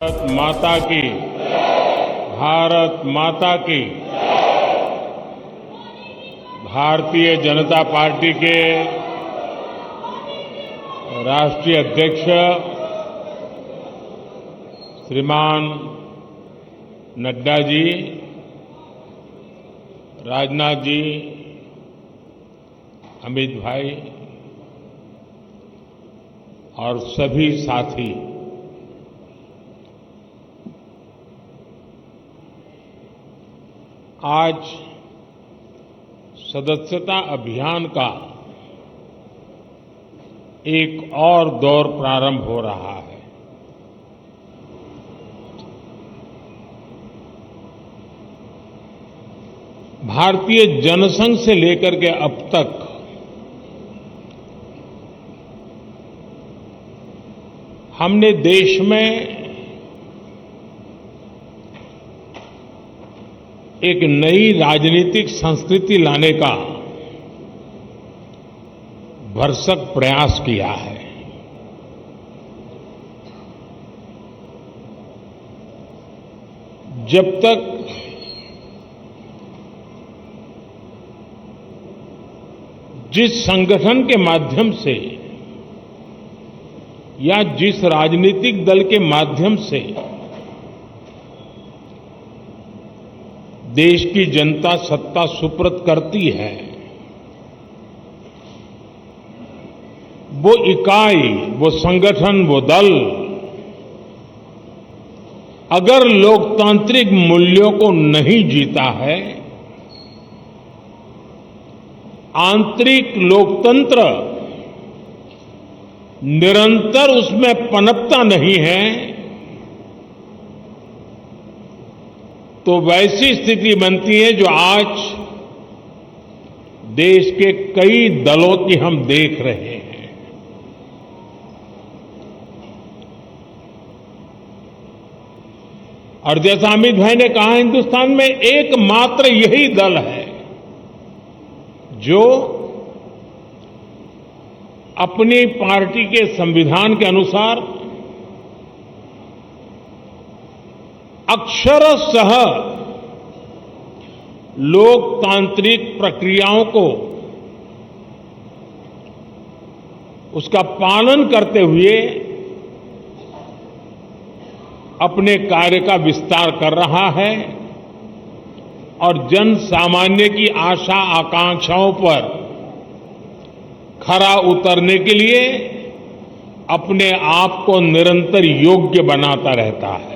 भारत माता की, भारत माता की। भारतीय जनता पार्टी के राष्ट्रीय अध्यक्ष श्रीमान नड्डा जी, राजनाथ जी, अमित भाई और सभी साथी, आज सदस्यता अभियान का एक और दौर प्रारंभ हो रहा है। भारतीय जनसंघ से लेकर के अब तक हमने देश में एक नई राजनीतिक संस्कृति लाने का भरसक प्रयास किया है। जब तक जिस संगठन के माध्यम से या जिस राजनीतिक दल के माध्यम से देश की जनता सत्ता सुपुर्द करती है, वो इकाई, वो संगठन, वो दल अगर लोकतांत्रिक मूल्यों को नहीं जीता है, आंतरिक लोकतंत्र निरंतर उसमें पनपता नहीं है, तो वैसी स्थिति बनती है जो आज देश के कई दलों की हम देख रहे हैं। और जैसा अमित भाई ने कहा, हिंदुस्तान में एकमात्र यही दल है जो अपनी पार्टी के संविधान के अनुसार अक्षरशः लोकतांत्रिक प्रक्रियाओं को उसका पालन करते हुए अपने कार्य का विस्तार कर रहा है और जन सामान्य की आशा आकांक्षाओं पर खरा उतरने के लिए अपने आप को निरंतर योग्य बनाता रहता है।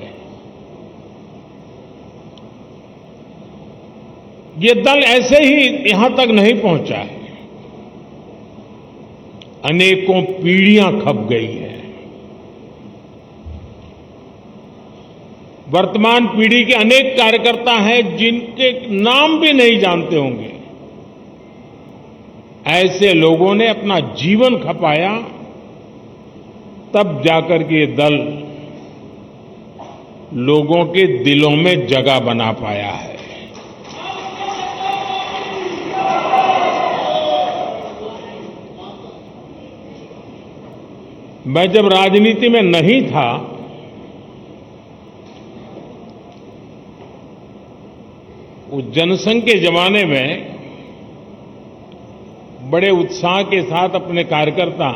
ये दल ऐसे ही यहां तक नहीं पहुंचा है, अनेकों पीढ़ियां खप गई है। वर्तमान पीढ़ी के अनेक कार्यकर्ता हैं जिनके नाम भी नहीं जानते होंगे। ऐसे लोगों ने अपना जीवन खपाया, तब जाकर के ये दल लोगों के दिलों में जगह बना पाया है। मैं जब राजनीति में नहीं था, उस जनसंघ के जमाने में बड़े उत्साह के साथ अपने कार्यकर्ता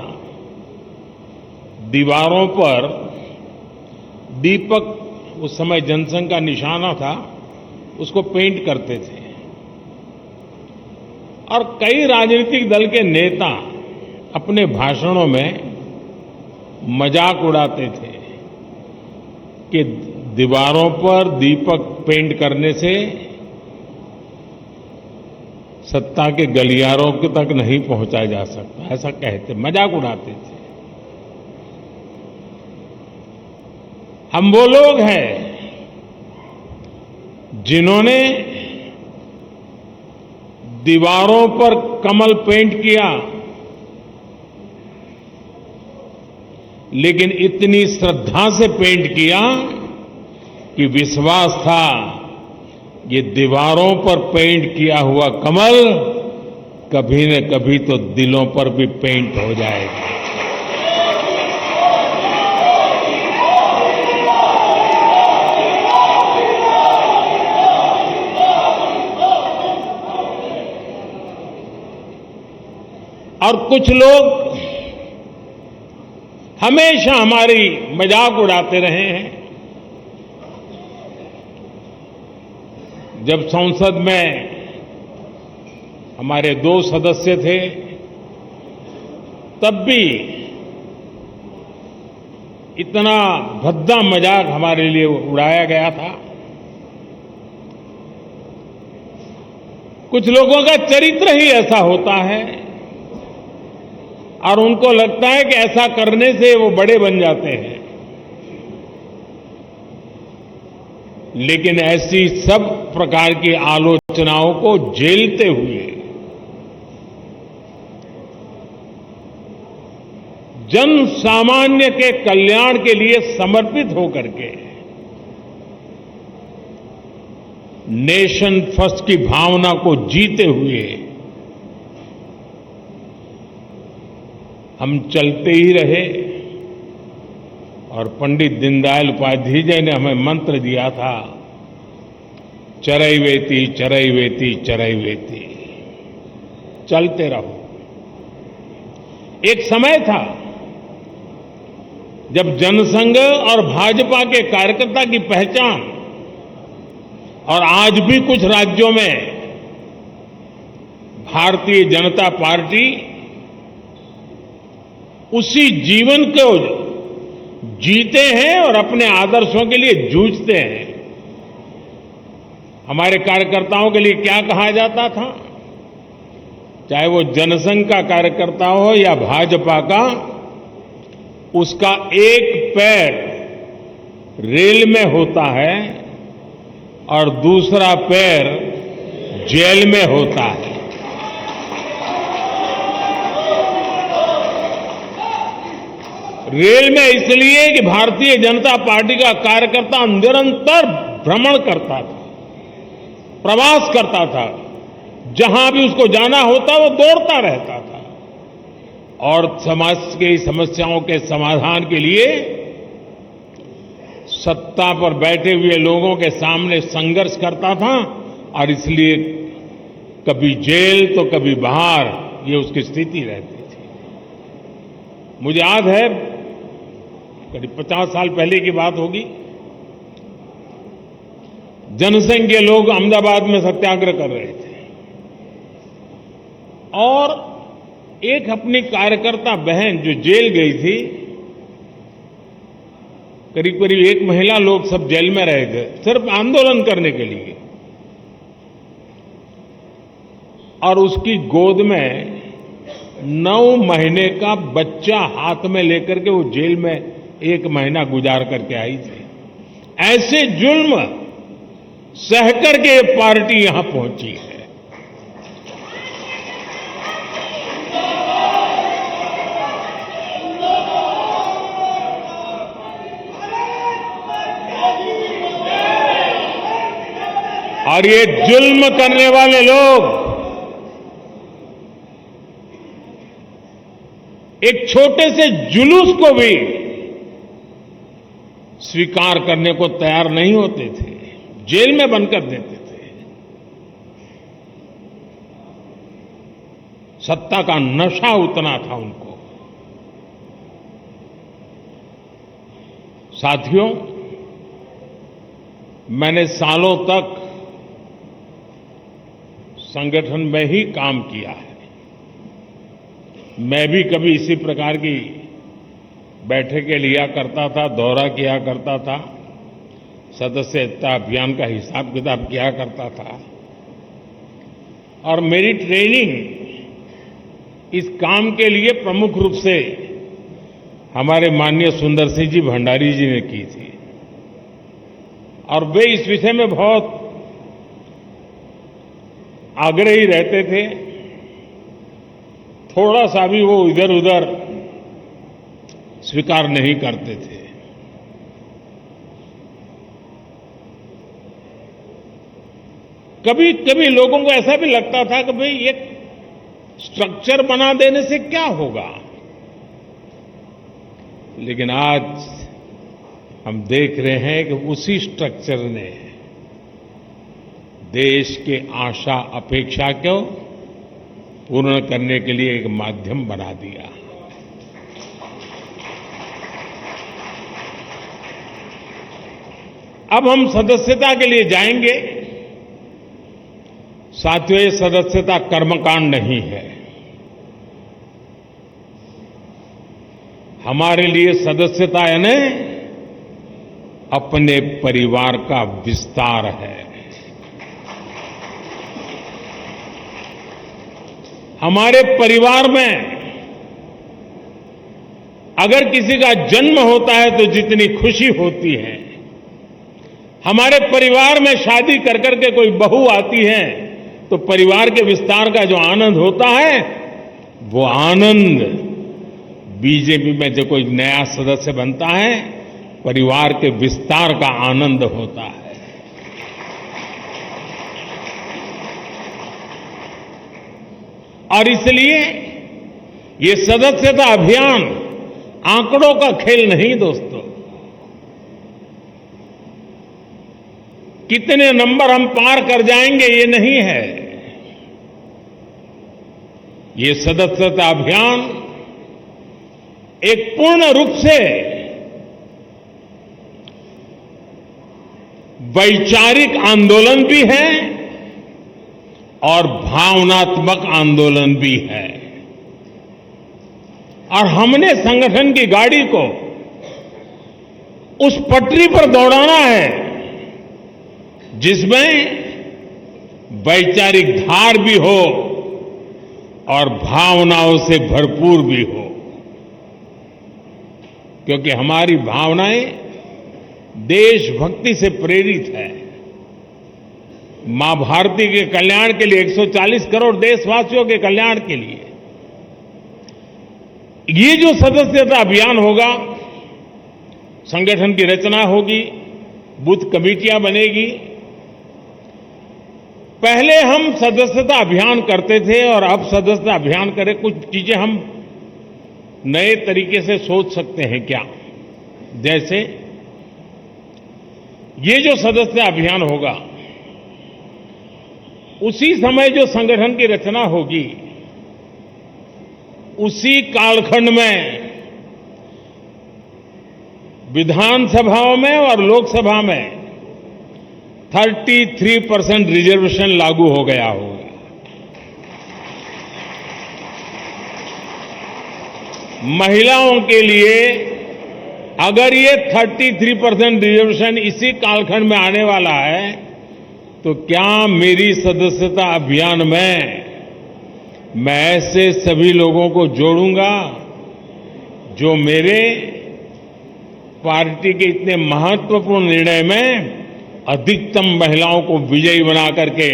दीवारों पर दीपक, उस समय जनसंघ का निशाना था, उसको पेंट करते थे। और कई राजनीतिक दल के नेता अपने भाषणों में मजाक उड़ाते थे कि दीवारों पर दीपक पेंट करने से सत्ता के गलियारों तक नहीं पहुंचा जा सकता, ऐसा कहते, मजाक उड़ाते थे। हम वो लोग हैं जिन्होंने दीवारों पर कमल पेंट किया, लेकिन इतनी श्रद्धा से पेंट किया कि विश्वास था ये दीवारों पर पेंट किया हुआ कमल कभी न कभी तो दिलों पर भी पेंट हो जाएगा। और कुछ लोग हमेशा हमारी मजाक उड़ाते रहे हैं। जब संसद में हमारे 2 सदस्य थे, तब भी इतना भद्दा मजाक हमारे लिए उड़ाया गया था। कुछ लोगों का चरित्र ही ऐसा होता है और उनको लगता है कि ऐसा करने से वो बड़े बन जाते हैं। लेकिन ऐसी सब प्रकार की आलोचनाओं को झेलते हुए जन सामान्य के कल्याण के लिए समर्पित होकर के नेशन फर्स्ट की भावना को जीते हुए हम चलते ही रहे। और पंडित दीनदयाल उपाध्याय जी ने हमें मंत्र दिया था, चरैवेति चरैवेति चरैवेति, चलते रहो। एक समय था जब जनसंघ और भाजपा के कार्यकर्ता की पहचान, और आज भी कुछ राज्यों में भारतीय जनता पार्टी उसी जीवन को जीते हैं और अपने आदर्शों के लिए जूझते हैं। हमारे कार्यकर्ताओं के लिए क्या कहा जाता था, चाहे वो जनसंघ का कार्यकर्ता हो या भाजपा का, उसका एक पैर रेल में होता है और दूसरा पैर जेल में होता है। रेल में इसलिए कि भारतीय जनता पार्टी का कार्यकर्ता निरंतर भ्रमण करता था, प्रवास करता था, जहां भी उसको जाना होता वो दौड़ता रहता था और समाज की समस्याओं के समाधान के लिए सत्ता पर बैठे हुए लोगों के सामने संघर्ष करता था। और इसलिए कभी जेल तो कभी बाहर, ये उसकी स्थिति रहती थी। मुझे याद है करीब 50 साल पहले की बात होगी, जनसंघ के लोग अहमदाबाद में सत्याग्रह कर रहे थे और एक अपनी कार्यकर्ता बहन जो जेल गई थी, करीब करीब 1 महीना लोग सब जेल में रहे थे सिर्फ आंदोलन करने के लिए, और उसकी गोद में 9 महीने का बच्चा हाथ में लेकर के वो जेल में 1 महीना गुजार करके आई थी। ऐसे जुल्म सहकर के ये पार्टी यहां पहुंची है। और ये जुल्म करने वाले लोग एक छोटे से जुलूस को भी स्वीकार करने को तैयार नहीं होते थे, जेल में बंद कर देते थे। सत्ता का नशा उतना था उनको। साथियों, मैंने सालों तक संगठन में ही काम किया है। मैं भी कभी इसी प्रकार की बैठकें लिया करता था, दौरा किया करता था, सदस्यता अभियान का हिसाब किताब किया करता था। और मेरी ट्रेनिंग इस काम के लिए प्रमुख रूप से हमारे माननीय सुंदर सिंह जी भंडारी जी ने की थी और वे इस विषय में बहुत आग्रही रहते थे। थोड़ा सा भी वो इधर उधर स्वीकार नहीं करते थे। कभी कभी लोगों को ऐसा भी लगता था कि भाई एक स्ट्रक्चर बना देने से क्या होगा, लेकिन आज हम देख रहे हैं कि उसी स्ट्रक्चर ने देश के आशा अपेक्षा को पूर्ण करने के लिए एक माध्यम बना दिया। अब हम सदस्यता के लिए जाएंगे। साथियों, ये सदस्यता कर्मकांड नहीं है। हमारे लिए सदस्यता यानी अपने परिवार का विस्तार है। हमारे परिवार में अगर किसी का जन्म होता है तो जितनी खुशी होती है, हमारे परिवार में शादी कर करके कोई बहू आती है तो परिवार के विस्तार का जो आनंद होता है, वो आनंद बीजेपी में जो कोई नया सदस्य बनता है, परिवार के विस्तार का आनंद होता है। और इसलिए ये सदस्यता अभियान आंकड़ों का खेल नहीं दोस्तों। कितने नंबर हम पार कर जाएंगे ये नहीं है। ये सदस्यता अभियान एक पूर्ण रूप से वैचारिक आंदोलन भी है और भावनात्मक आंदोलन भी है। और हमने संगठन की गाड़ी को उस पटरी पर दौड़ाना है जिसमें वैचारिक धार भी हो और भावनाओं से भरपूर भी हो, क्योंकि हमारी भावनाएं देशभक्ति से प्रेरित है। मां भारती के कल्याण के लिए, 140 करोड़ देशवासियों के कल्याण के लिए ये जो सदस्यता अभियान होगा, संगठन की रचना होगी, बूथ कमेटियां बनेगी। पहले हम सदस्यता अभियान करते थे और अब सदस्यता अभियान करें, कुछ चीजें हम नए तरीके से सोच सकते हैं क्या? जैसे ये जो सदस्यता अभियान होगा, उसी समय जो संगठन की रचना होगी, उसी कालखंड में विधानसभाओं में और लोकसभा में 33% रिजर्वेशन लागू हो गया होगा। महिलाओं के लिए अगर ये 33% रिजर्वेशन इसी कालखंड में आने वाला है, तो क्या मेरी सदस्यता अभियान में मैं ऐसे सभी लोगों को जोड़ूंगा जो मेरे पार्टी के इतने महत्वपूर्ण निर्णय में अधिकतम महिलाओं को विजयी बना करके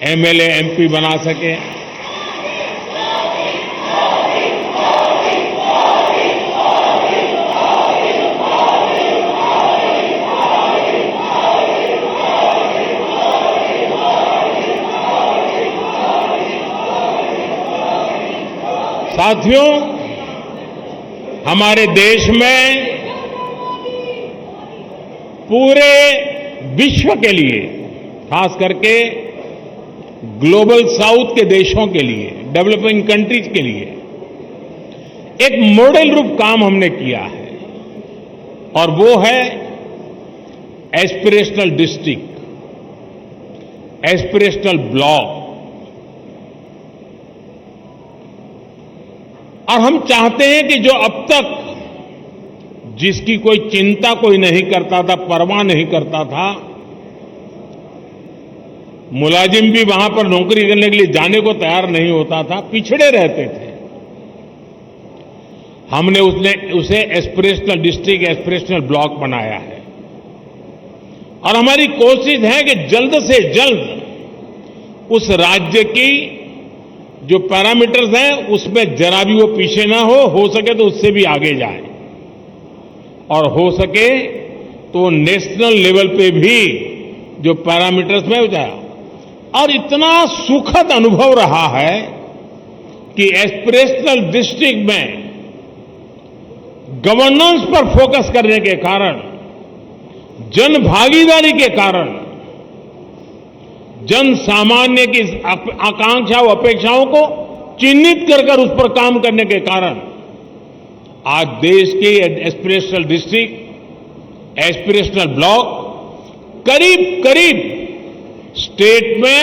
एमएलए, एमपी बना सके। साथियों, हमारे देश में पूरे विश्व के लिए, खास करके ग्लोबल साउथ के देशों के लिए, डेवलपिंग कंट्रीज के लिए एक मॉडल रूप काम हमने किया है, और वो है एस्पिरेशनल डिस्ट्रिक्ट, एस्पिरेशनल ब्लॉक। और हम चाहते हैं कि जो अब तक जिसकी कोई चिंता कोई नहीं करता था, परवाह नहीं करता था, मुलाजिम भी वहां पर नौकरी करने के लिए जाने को तैयार नहीं होता था, पिछड़े रहते थे, हमने उसे एस्पिरेशनल डिस्ट्रिक्ट, एस्पिरेशनल ब्लॉक बनाया है। और हमारी कोशिश है कि जल्द से जल्द उस राज्य की जो पैरामीटर्स हैं उसमें जरा भी वो पीछे ना हो सके तो उससे भी आगे जाए, और हो सके तो नेशनल लेवल पे भी जो पैरामीटर्स में हो जाए। और इतना सुखद अनुभव रहा है कि एस्पिरेशनल डिस्ट्रिक्ट में गवर्नेंस पर फोकस करने के कारण, जन भागीदारी के कारण, जन सामान्य की आकांक्षा और अपेक्षाओं को चिन्हित कर उस पर काम करने के कारण आज देश के एस्पिरेशनल डिस्ट्रिक्ट, एस्पिरेशनल ब्लॉक करीब करीब स्टेट में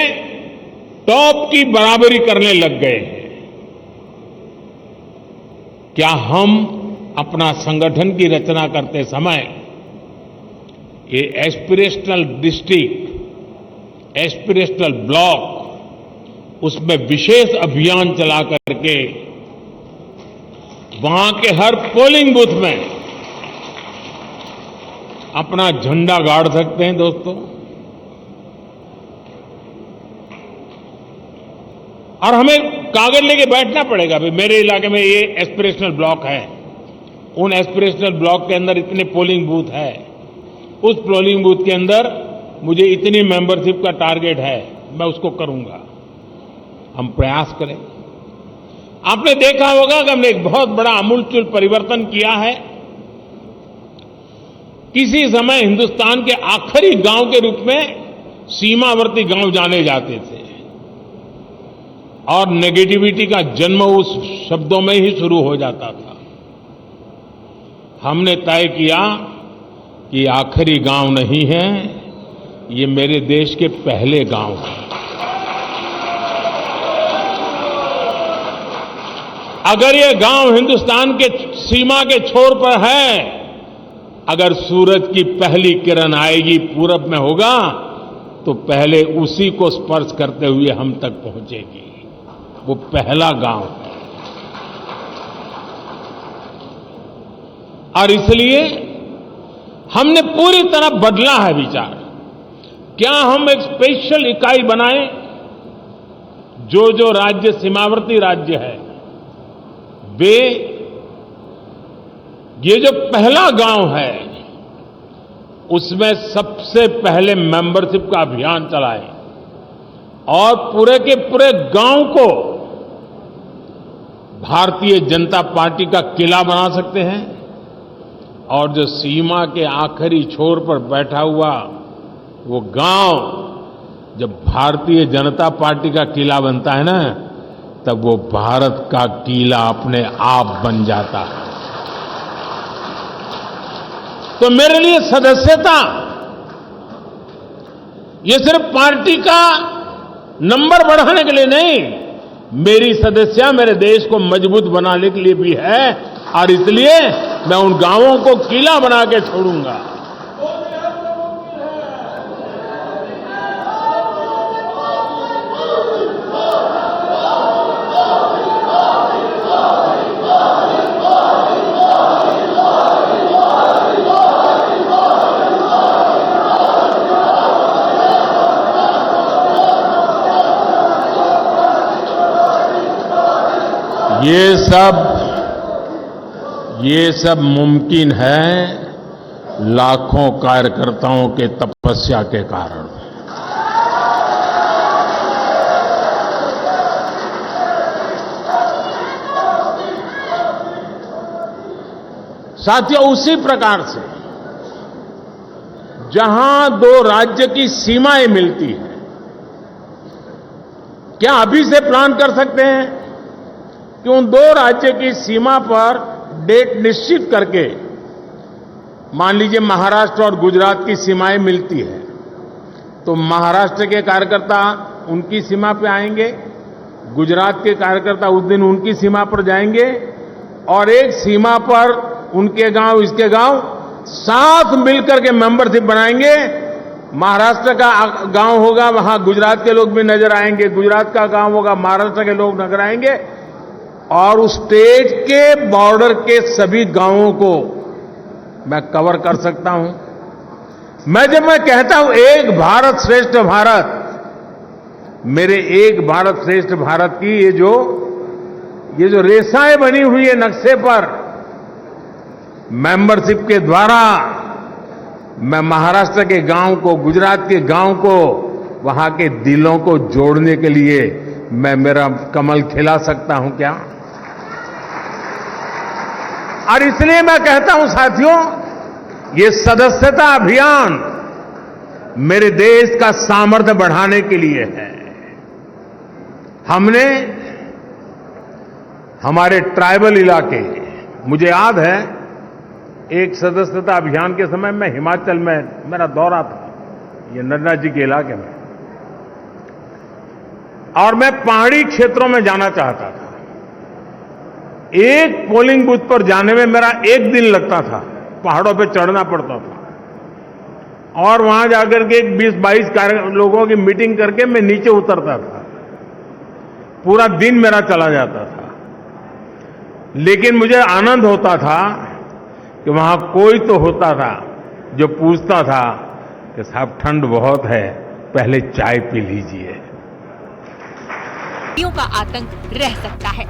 टॉप की बराबरी करने लग गए हैं। क्या हम अपना संगठन की रचना करते समय ये एस्पिरेशनल डिस्ट्रिक्ट, एस्पिरेशनल ब्लॉक, उसमें विशेष अभियान चला करके वहां के हर पोलिंग बूथ में अपना झंडा गाड़ सकते हैं दोस्तों? और हमें कागज लेके बैठना पड़ेगा, भाई मेरे इलाके में ये एस्पिरेशनल ब्लॉक है, उन एस्पिरेशनल ब्लॉक के अंदर इतने पोलिंग बूथ है, उस पोलिंग बूथ के अंदर मुझे इतनी मेंबरशिप का टारगेट है, मैं उसको करूंगा। हम प्रयास करें। आपने देखा होगा कि हमने एक बहुत बड़ा आमूलचूल परिवर्तन किया है। किसी समय हिंदुस्तान के आखिरी गांव के रूप में सीमावर्ती गांव जाने जाते थे और नेगेटिविटी का जन्म उस शब्दों में ही शुरू हो जाता था। हमने तय किया कि आखिरी गांव नहीं है, ये मेरे देश के पहले गांव हैं। अगर ये गांव हिंदुस्तान के सीमा के छोर पर है, अगर सूरज की पहली किरण आएगी पूरब में होगा तो पहले उसी को स्पर्श करते हुए हम तक पहुंचेगी। वो पहला गांव है। और इसलिए हमने पूरी तरह बदला है विचार। क्या हम एक स्पेशल इकाई बनाएं? जो राज्य सीमावर्ती राज्य है वे ये जो पहला गांव है उसमें सबसे पहले मेंबरशिप का अभियान चलाएं और पूरे के पूरे गांव को भारतीय जनता पार्टी का किला बना सकते हैं। और जो सीमा के आखिरी छोर पर बैठा हुआ वो गांव जब भारतीय जनता पार्टी का किला बनता है ना, तब वो भारत का किला अपने आप बन जाता है। तो मेरे लिए सदस्यता ये सिर्फ पार्टी का नंबर बढ़ाने के लिए नहीं, मेरी सदस्यता मेरे देश को मजबूत बनाने के लिए भी है। और इसलिए मैं उन गांवों को किला बना के छोड़ूंगा। ये सब मुमकिन है लाखों कार्यकर्ताओं के तपस्या के कारण। साथियों, उसी प्रकार से जहां दो राज्य की सीमाएं मिलती हैं, क्या अभी से प्लान कर सकते हैं कि उन दो राज्य की सीमा पर डेट निश्चित करके, मान लीजिए महाराष्ट्र और गुजरात की सीमाएं मिलती है, तो महाराष्ट्र के कार्यकर्ता उनकी सीमा पे आएंगे, गुजरात के कार्यकर्ता उस दिन उनकी सीमा पर जाएंगे और एक सीमा पर उनके गांव इसके गांव साथ मिलकर के मेंबरशिप बनाएंगे। महाराष्ट्र का गांव होगा, वहां गुजरात के लोग भी नजर आएंगे, गुजरात का गांव होगा, महाराष्ट्र के लोग नजर आएंगे और उस स्टेट के बॉर्डर के सभी गांवों को मैं कवर कर सकता हूं। जब मैं कहता हूं एक भारत श्रेष्ठ भारत, मेरे एक भारत श्रेष्ठ भारत की ये जो रेखाएं बनी हुई है नक्शे पर, मेंबरशिप के द्वारा मैं महाराष्ट्र के गांव को, गुजरात के गांव को, वहां के दिलों को जोड़ने के लिए मैं मेरा कमल खिला सकता हूं क्या? और इसलिए मैं कहता हूं साथियों, ये सदस्यता अभियान मेरे देश का सामर्थ्य बढ़ाने के लिए है। हमने हमारे ट्राइबल इलाके, मुझे याद है एक सदस्यता अभियान के समय मैं हिमाचल में मेरा दौरा था, ये नड्डा जी के इलाके में, और मैं पहाड़ी क्षेत्रों में जाना चाहता था। एक पोलिंग बूथ पर जाने में मेरा एक दिन लगता था, पहाड़ों पे चढ़ना पड़ता था, और वहां जाकर के 20-22 लोगों की मीटिंग करके मैं नीचे उतरता था। पूरा दिन मेरा चला जाता था, लेकिन मुझे आनंद होता था कि वहां कोई तो होता था जो पूछता था कि साहब ठंड बहुत है, पहले चाय पी लीजिए। का आतंक रह सकता है।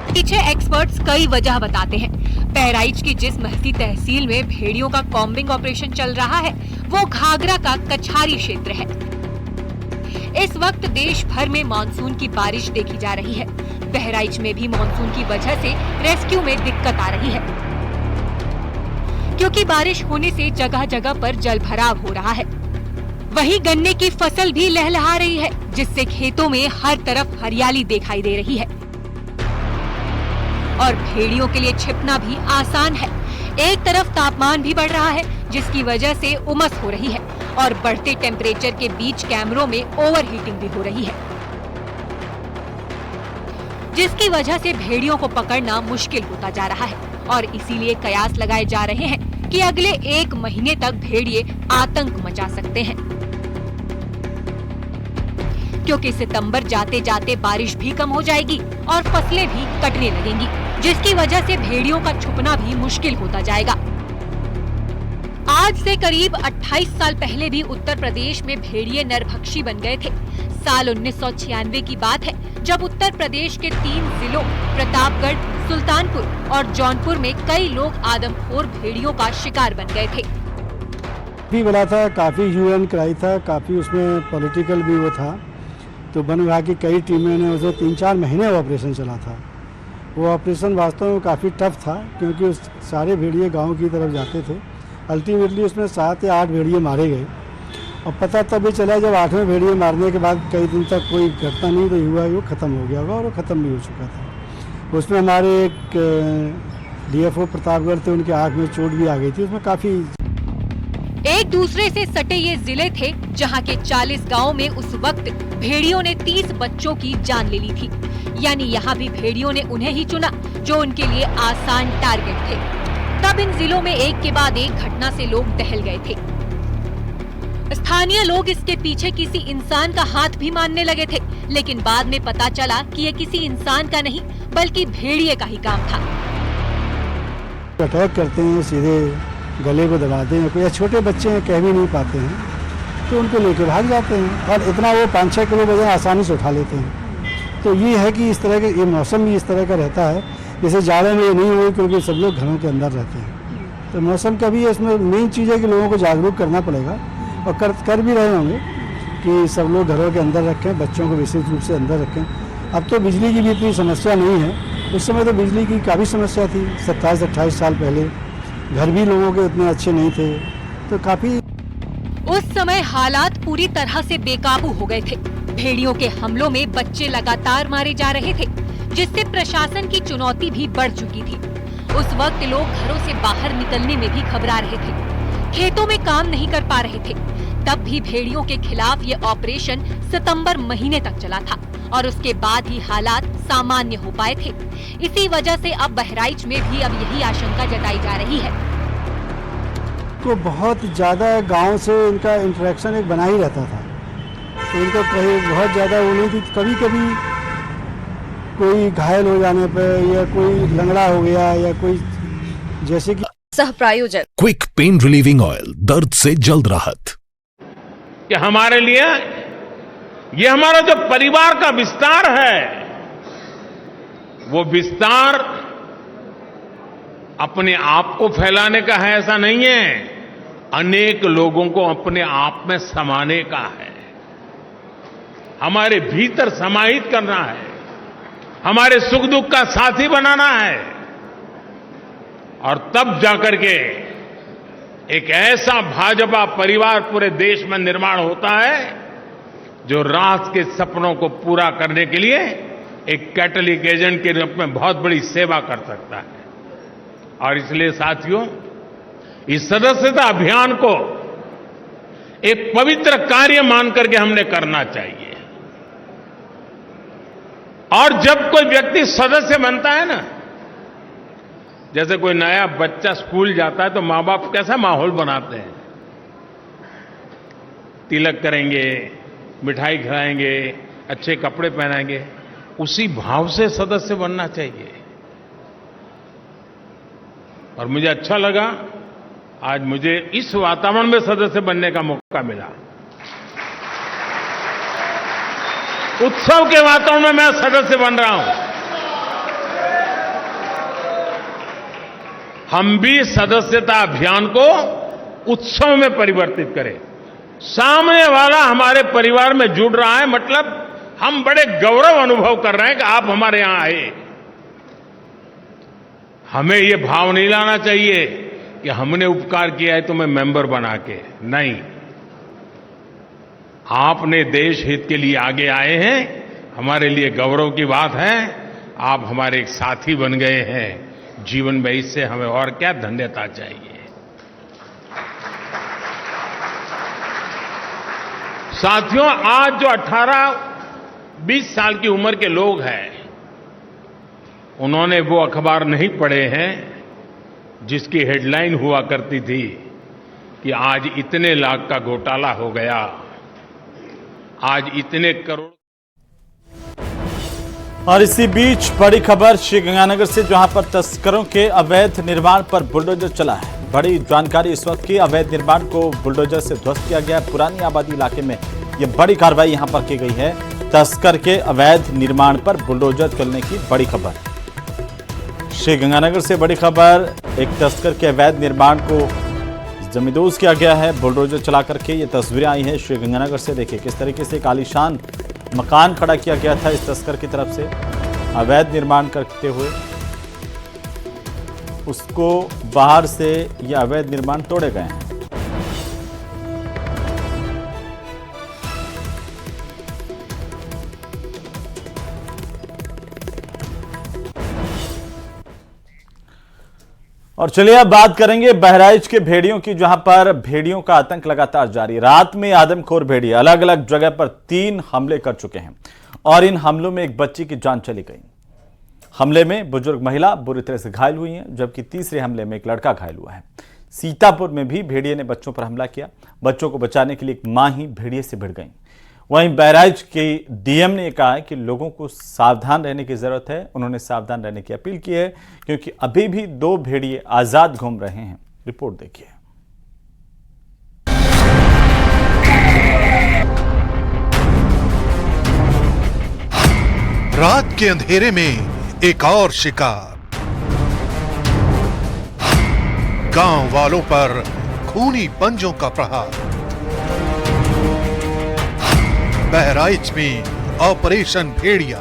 पीछे एक्सपर्ट्स कई वजह बताते हैं। बहराइच की जिस महसी तहसील में भेड़ियों का कॉम्बिंग ऑपरेशन चल रहा है, वो घाघरा का कछारी क्षेत्र है। इस वक्त देश भर में मानसून की बारिश देखी जा रही है। बहराइच में भी मानसून की वजह से रेस्क्यू में दिक्कत आ रही है, क्योंकि बारिश होने से जगह जगह पर जल भराव हो रहा है। वहीं गन्ने की फसल भी लहलहा रही है, जिससे खेतों में हर तरफ हरियाली दिखाई दे रही है। और भेड़ियों के लिए छिपना भी आसान है। एक तरफ तापमान भी बढ़ रहा है, जिसकी वजह से उमस हो रही है, और बढ़ते टेम्परेचर के बीच कैमरों में ओवरहीटिंग भी हो रही है, जिसकी वजह से भेड़ियों को पकड़ना मुश्किल होता जा रहा है। और इसीलिए कयास लगाए जा रहे हैं कि अगले 1 महीने तक भेड़िए आतंक मचा सकते हैं, क्योंकि सितंबर जाते जाते बारिश भी कम हो जाएगी और फसलें भी कटने लगेंगी, जिसकी वजह से भेड़ियों का छुपना भी मुश्किल होता जाएगा। आज से करीब 28 साल पहले भी उत्तर प्रदेश में भेड़िए नरभक्षी बन गए थे। साल 1996 की बात है, जब उत्तर प्रदेश के 3 जिलों प्रतापगढ़, सुल्तानपुर और जौनपुर में कई लोग आदमखोर भेड़ियों का शिकार बन गए थे। भी बड़ा था, काफी ह्यू एंड क्राई था, काफी उसमें पॉलिटिकल भी वो था। तो वन विभाग की कई टीमें ने उसे 3-4 महीने वो ऑपरेशन चला था। वो ऑपरेशन वास्तव में काफ़ी टफ था, क्योंकि उस सारे भेड़िए गांव की तरफ जाते थे। अल्टीमेटली उसमें 7 या 8 भेड़िए मारे गए, और पता तब भी चला जब 8वें भेड़िए मारने के बाद कई दिन तक कोई घटना नहीं रही हुआ, वो ख़त्म हो गया होगा, और वो ख़त्म भी हो चुका था। उसमें हमारे एक DFO प्रतापगढ़ थे, उनके आँख में चोट भी आ गई थी। उसमें काफ़ी एक दूसरे से सटे ये जिले थे, जहां के 40 गांवों में उस वक्त भेड़ियों ने 30 बच्चों की जान ले ली थी। यानी यहाँ भी भेड़ियों ने उन्हें ही चुना जो उनके लिए आसान टारगेट थे। तब इन जिलों में एक के बाद एक घटना से लोग दहल गए थे। स्थानीय लोग इसके पीछे किसी इंसान का हाथ भी मानने लगे थे, लेकिन बाद में पता चला कि ये किसी इंसान का नहीं बल्कि भेड़िए का ही काम था। अटैक करते हैं, सीधे गले को दबाते हैं। कोई छोटे बच्चे हैं, कह भी नहीं पाते हैं, तो उनको लेकर भाग जाते हैं, और इतना वो 5-6 किलो वजन आसानी से उठा लेते हैं। तो ये है कि इस तरह के ये मौसम भी इस तरह का रहता है। जैसे जाड़े में ये नहीं हुई, क्योंकि सब लोग घरों के अंदर रहते हैं। तो मौसम का भी है, इसमें मेन चीज़ है कि लोगों को जागरूक करना पड़ेगा, और कर भी रहे होंगे कि सब लोग घरों के अंदर रखें, बच्चों को विशेष रूप से अंदर रखें। अब तो बिजली की भी इतनी समस्या नहीं है, उस समय तो बिजली की काफ़ी समस्या थी। 27-28 साल पहले घर भी लोगों के उतने अच्छे नहीं थे, तो काफ़ी उस समय हालात पूरी तरह से बेकाबू हो गए थे। भेड़ियों के हमलों में बच्चे लगातार मारे जा रहे थे, जिससे प्रशासन की चुनौती भी बढ़ चुकी थी। उस वक्त लोग घरों से बाहर निकलने में भी घबरा रहे थे, खेतों में काम नहीं कर पा रहे थे। तब भी भेड़ियों के खिलाफ ये ऑपरेशन सितंबर महीने तक चला था, और उसके बाद ही हालात सामान्य हो पाए थे। इसी वजह से अब बहराइच में भी अब यही आशंका जताई जा रही है। तो बहुत ज़्यादा गांव से इनका इंटरेक्शन एक बना ही रहता था, तो इनको कहीं बहुत ज़्यादा वो नहीं थी। कभी कभी कोई घायल हो जाने पर, या कोई लंगड़ा हो गया, या कोई जैसे कि सह प्रायोजक क्विक पेन रिलीविंग ऑयल, दर्द से जल्द राहत। कि हमारे लिए ये हमारा जो परिवार का विस्तार है, वो विस्तार अपने आप को फैलाने का है ऐसा नहीं है, अनेक लोगों को अपने आप में समाने का है, हमारे भीतर समाहित करना है, हमारे सुख दुख का साथी बनाना है। और तब जाकर के एक ऐसा भाजपा परिवार पूरे देश में निर्माण होता है जो राष्ट्र के सपनों को पूरा करने के लिए एक कैटलिक एजेंट के रूप में बहुत बड़ी सेवा कर सकता है। और इसलिए साथियों, इस सदस्यता अभियान को एक पवित्र कार्य मान करके हमने करना चाहिए। और जब कोई व्यक्ति सदस्य बनता है ना, जैसे कोई नया बच्चा स्कूल जाता है तो माँ बाप कैसा माहौल बनाते हैं, तिलक करेंगे, मिठाई खिलाएंगे, अच्छे कपड़े पहनाएंगे, उसी भाव से सदस्य बनना चाहिए। और मुझे अच्छा लगा, आज मुझे इस वातावरण में सदस्य बनने का मौका मिला। उत्सव के वातावरण में मैं सदस्य बन रहा हूं। हम भी सदस्यता अभियान को उत्सव में परिवर्तित करें। सामने वाला हमारे परिवार में जुड़ रहा है, मतलब हम बड़े गौरव अनुभव कर रहे हैं कि आप हमारे यहां आए। हमें ये भाव नहीं लाना चाहिए कि हमने उपकार किया है तो मैं मेंबर बना के, नहीं। आपने देश हित के लिए आगे आए हैं, हमारे लिए गौरव की बात है। आप हमारे एक साथी बन गए हैं जीवन में, इससे हमें और क्या धन्यता चाहिए। साथियों, आज जो 18-20 साल की उम्र के लोग हैं, उन्होंने वो अखबार नहीं पढ़े हैं जिसकी हेडलाइन हुआ करती थी कि आज इतने लाख का घोटाला हो गया, आज इतने करोड़। और इसी बीच बड़ी खबर श्रीगंगानगर से, जहां पर तस्करों के अवैध निर्माण पर बुलडोजर चला है। बड़ी जानकारी इस वक्त की, अवैध निर्माण को बुलडोजर से ध्वस्त किया गया है। पुरानी आबादी इलाके में ये बड़ी कार्रवाई यहां पर की गई है। तस्कर के अवैध निर्माण पर बुलडोजर चलने की बड़ी खबर। श्रीगंगानगर से बड़ी खबर, एक तस्कर के अवैध निर्माण को जमींदोज किया गया है बुलडोजर चला करके। ये तस्वीरें आई हैं श्रीगंगानगर से। देखिए किस तरीके से एक आलीशान मकान खड़ा किया गया था इस तस्कर की तरफ से, अवैध निर्माण करते हुए उसको बाहर से ये अवैध निर्माण तोड़े गए हैं। और चलिए अब बात करेंगे बहराइच के भेड़ियों की, जहां पर भेड़ियों का आतंक लगातार जारी। रात में आदमखोर भेड़िए अलग अलग जगह पर 3 हमले कर चुके हैं और इन हमलों में एक बच्ची की जान चली गई। हमले में बुजुर्ग महिला बुरी तरह से घायल हुई है, जबकि तीसरे हमले में एक लड़का घायल हुआ है। सीतापुर में भी भेड़िए ने बच्चों पर हमला किया। बच्चों को बचाने के लिए एक मां ही भेड़िए से भिड़ गई। वहीं बहराइच के डीएम ने कहा है कि लोगों को सावधान रहने की जरूरत है। उन्होंने सावधान रहने की अपील की है, क्योंकि अभी भी 2 भेड़िए आजाद घूम रहे हैं। रिपोर्ट देखिए। रात के अंधेरे में एक और शिकार, गांव वालों पर खूनी पंजों का प्रहार। बहराइच में ऑपरेशन भेड़िया।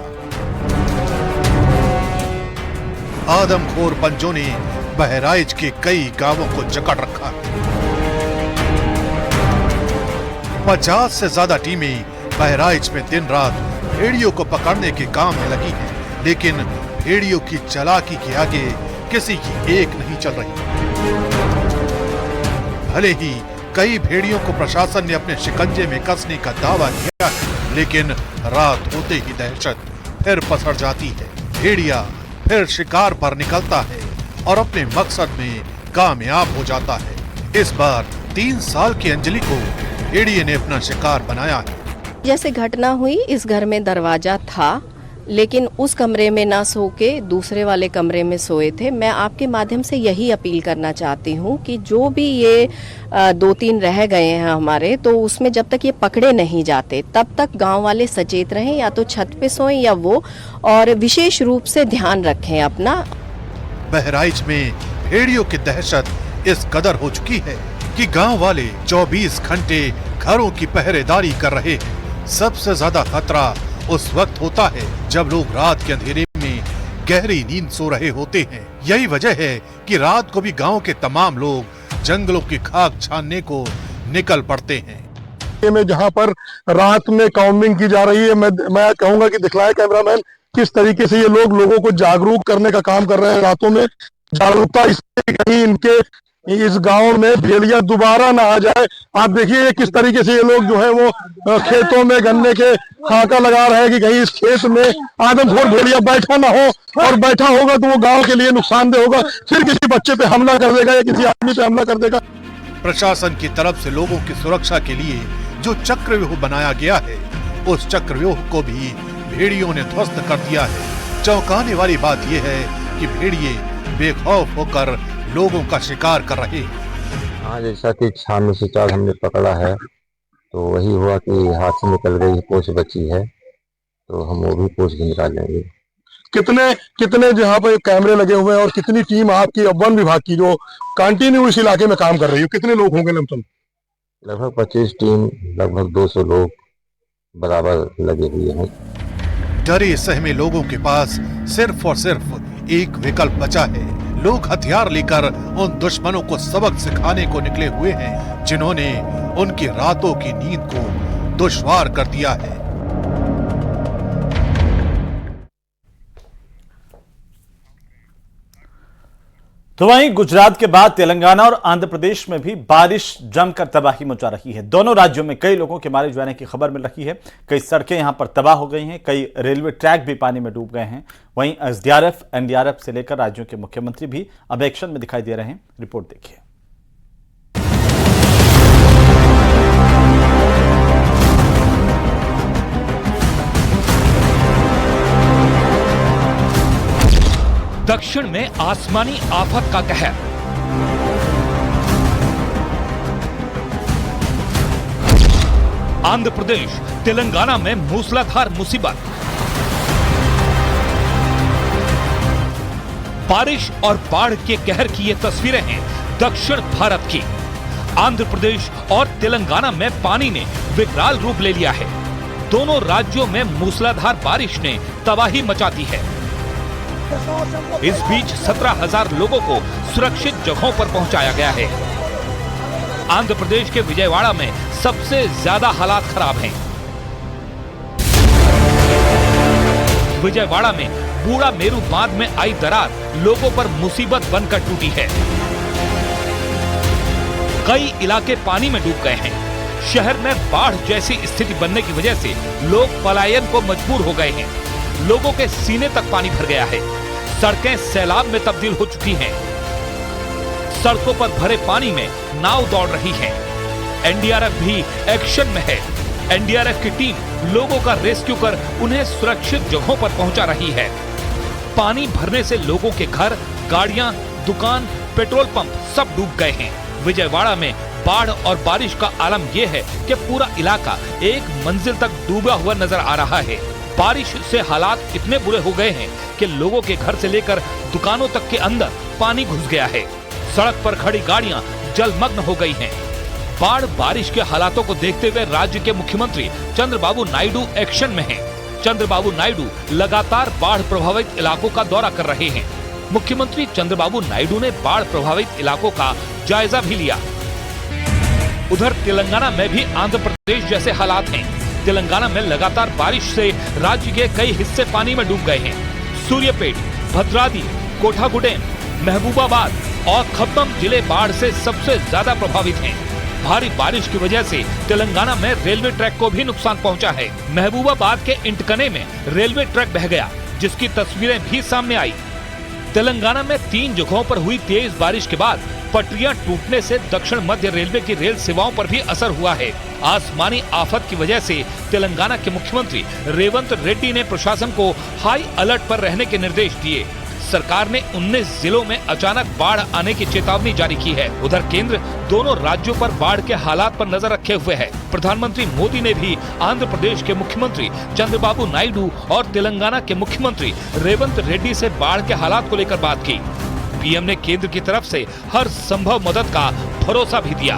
आदमखोर पंजों ने बहराइच के कई गांवों को जकड़ रखा है। 50 से ज्यादा टीमें बहराइच में दिन रात भेड़ियों को पकड़ने के काम में लगी हैं, लेकिन भेड़ियों की चालाकी के आगे किसी की एक नहीं चल रही। भले ही कई भेड़ियों को प्रशासन ने अपने शिकंजे में कसने का दावा किया है, लेकिन रात होते ही दहशत फिर पसर जाती है। भेड़िया फिर शिकार पर निकलता है और अपने मकसद में कामयाब हो जाता है। इस बार 3 साल की अंजलि को भेड़िए ने अपना शिकार बनाया है। जैसे घटना हुई, इस घर में दरवाजा था, लेकिन उस कमरे में ना सो के दूसरे वाले कमरे में सोए थे। मैं आपके माध्यम से यही अपील करना चाहती हूँ कि जो भी ये 2-3 रह गए हैं हमारे, तो उसमें जब तक ये पकड़े नहीं जाते तब तक गांव वाले सचेत रहें, या तो छत पे सोएं या वो, और विशेष रूप से ध्यान रखें अपना। बहराइच में भेड़ियों की दहशत इस कदर हो चुकी है कि गांव वाले 24 घंटे घरों की पहरेदारी कर रहे हैं। सबसे ज्यादा खतरा उस वक्त होता है जब लोग रात के अंधेरे में गहरी नींद सो रहे होते हैं। यही वजह है कि रात को भी गांव के तमाम लोग जंगलों की खाक छानने को निकल पड़ते हैं। में जहां पर रात में काउंटिंग की जा रही है, मैं कहूंगा कि दिखलाए कैमरामैन किस तरीके से ये लोगों को जागरूक करने का काम कर रहे हैं। रातों में जागरूकता इससे कहीं इनके इस गांव में भेड़िया दोबारा ना आ जाए। आप देखिए किस तरीके से ये लोग जो है वो खेतों में गन्ने के खाका लगा रहे हैं कि कहीं इस खेत में आदमखोर भेड़िया बैठा ना हो, और बैठा होगा तो वो गांव के लिए नुकसानदेह होगा, फिर किसी बच्चे पे हमला कर देगा या किसी आदमी पे हमला कर देगा। प्रशासन की तरफ से लोगों की सुरक्षा के लिए जो चक्रव्यूह बनाया गया है, उस चक्रव्यूह को भी भेड़ियों ने ध्वस्त कर दिया है। चौंकाने वाली बात यह है कि भेड़िए बेखौफ होकर लोगों का शिकार कर रहे हैं। हाँ, जैसा कि 6 में से 4 हमने पकड़ा है, तो वही हुआ कि हाथ से निकल गई, पूंछ बची है, तो हम वो भी पूंछ भी निकालेंगे। कितने जहाँ पे कैमरे लगे हुए हैं और कितनी टीम आपकी वन विभाग की जो कंटिन्यू इस इलाके में काम कर रही है, कितने लोग होंगे लमसम? लगभग 25 टीम, लगभग 200 लोग बराबर लगे हुए हैं। डरे सहमे लोगों के पास सिर्फ और सिर्फ एक विकल्प बचा है। लोग हथियार लेकर उन दुश्मनों को सबक सिखाने को निकले हुए हैं, जिन्होंने उनकी रातों की नींद को दुश्वार कर दिया है। तो वहीं गुजरात के बाद तेलंगाना और आंध्र प्रदेश में भी बारिश जमकर तबाही मचा रही है। दोनों राज्यों में कई लोगों के मारे जाने की खबर मिल रही है। कई सड़कें यहां पर तबाह हो गई हैं, कई रेलवे ट्रैक भी पानी में डूब गए हैं। वहीं एसडीआरएफ, एनडीआरएफ से लेकर राज्यों के मुख्यमंत्री भी अब एक्शन में दिखाई दे रहे हैं। रिपोर्ट देखिए। दक्षिण में आसमानी आफत का कहर। आंध्र प्रदेश, तेलंगाना में मूसलाधार मुसीबत। बारिश और बाढ़ के कहर की ये तस्वीरें हैं दक्षिण भारत की। आंध्र प्रदेश और तेलंगाना में पानी ने विकराल रूप ले लिया है। दोनों राज्यों में मूसलाधार बारिश ने तबाही मचा दी है। इस बीच 17,000 लोगों को सुरक्षित जगहों पर पहुंचाया गया है। आंध्र प्रदेश के विजयवाड़ा में सबसे ज्यादा हालात खराब हैं। विजयवाड़ा में बूढ़ा मेरू बांध में आई दरार लोगों पर मुसीबत बनकर टूटी है। कई इलाके पानी में डूब गए हैं। शहर में बाढ़ जैसी स्थिति बनने की वजह से लोग पलायन को मजबूर हो गए हैं। लोगों के सीने तक पानी भर गया है। सड़कें सैलाब में तब्दील हो चुकी हैं। सड़कों पर भरे पानी में नाव दौड़ रही है। एनडीआरएफ भी एक्शन में है। एनडीआरएफ की टीम लोगों का रेस्क्यू कर उन्हें सुरक्षित जगहों पर पहुंचा रही है। पानी भरने से लोगों के घर, गाड़ियां, दुकान, पेट्रोल पंप सब डूब गए हैं। विजयवाड़ा में बाढ़ और बारिश का आलम यह है कि पूरा इलाका एक मंजिल तक डूबा हुआ नजर आ रहा है। बारिश से हालात इतने बुरे हो गए हैं कि लोगों के घर से लेकर दुकानों तक के अंदर पानी घुस गया है। सड़क पर खड़ी गाड़ियां जलमग्न हो गई हैं। बाढ़ बारिश के हालातों को देखते हुए राज्य के मुख्यमंत्री चंद्रबाबू नायडू एक्शन में हैं। चंद्रबाबू नायडू लगातार बाढ़ प्रभावित इलाकों का दौरा कर रहे हैं। मुख्यमंत्री चंद्रबाबू नायडू ने बाढ़ प्रभावित इलाकों का जायजा भी लिया। उधर तेलंगाना में भी आंध्र प्रदेश जैसे हालात हैं। तेलंगाना में लगातार बारिश से राज्य के कई हिस्से पानी में डूब गए हैं। सूर्यापेट, भद्राद्री, कोठागुडेम, महबूबाबाद और खम्मम जिले बाढ़ से सबसे ज्यादा प्रभावित हैं। भारी बारिश की वजह से तेलंगाना में रेलवे ट्रैक को भी नुकसान पहुंचा है। महबूबाबाद के इंटकने में रेलवे ट्रैक बह गया, जिसकी तस्वीरें भी सामने आई। तेलंगाना में 3 जगहों पर हुई तेज बारिश के बाद पटरियां टूटने से दक्षिण मध्य रेलवे की रेल सेवाओं पर भी असर हुआ है। आसमानी आफत की वजह से तेलंगाना के मुख्यमंत्री रेवंत रेड्डी ने प्रशासन को हाई अलर्ट पर रहने के निर्देश दिए। सरकार ने 19 जिलों में अचानक बाढ़ आने की चेतावनी जारी की है। उधर केंद्र दोनों राज्यों पर बाढ़ के हालात पर नजर रखे हुए है। प्रधानमंत्री मोदी ने भी आंध्र प्रदेश के मुख्यमंत्री चंद्रबाबू नायडू और तेलंगाना के मुख्यमंत्री रेवंत रेड्डी से बाढ़ के हालात को लेकर बात की। पीएम ने केंद्र की तरफ से हर संभव मदद का भरोसा भी दिया।